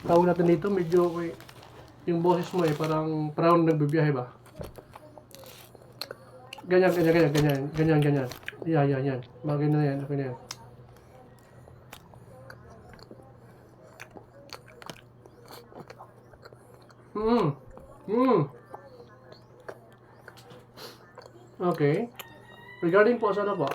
Tawag natin dito, medyo yung boses mo parang nagbibiyahe ba? Ganyan. Yan. Bagay na yan, okay na yan. Okay. Regarding po, sana po?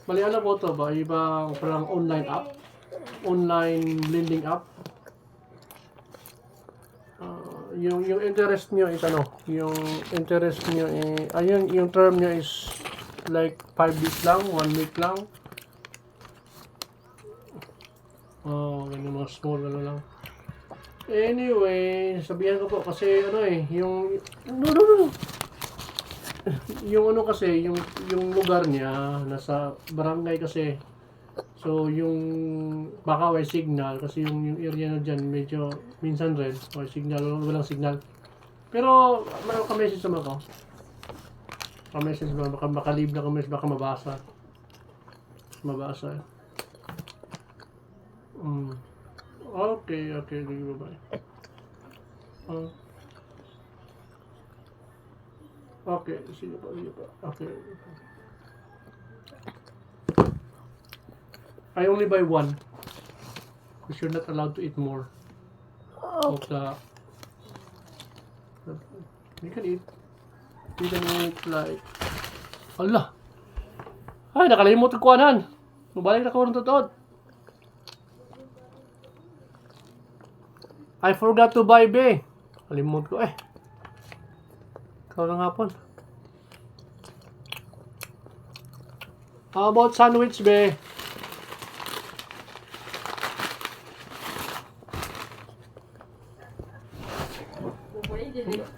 Bali, ano po ito ba? Ibang parang online app? Online blending app? Yung interest nyo is ano? Yung interest nyo ayun, yung term nyo is like 5 weeks lang, 1 week lang. Ganyan mga small, ano lang. Anyway, sabihan ko po kasi ano yung yung ano kasi, yung lugar niya nasa barangay kasi. So yung baka may signal kasi yung area na diyan medyo minsan rin may signal, walang signal. Pero ka-message naman ako. Ka-message naman, baka makalib na ka-message, baka mabasa. Okay, bye-bye. Okay, sige pa. Okay. I only buy one. Because you're not allowed to eat more. Okay. You can eat. You can eat like... Allah! Ay, nakalimut ko kuhanan. Mabalik na ko ng totoo. I forgot to buy, be. Kalimut ko Ikaw lang hapon. How about sandwich, be?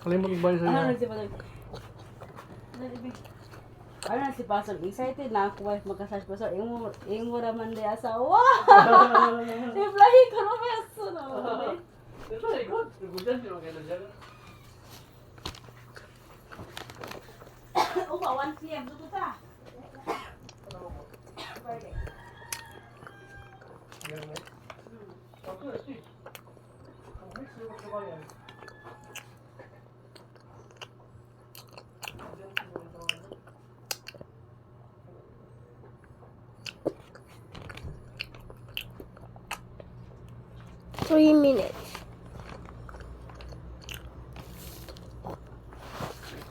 Kalimut ko ba sa inyo? Ano na si Pastor? Excited na ako wife magkasas Pastor. Yung mo raman di asawa. Iplahi ko na beso na. Ito ay good. Gugudan di mga kailan. Upa 1 PM dito ta. Friday. Three minutes.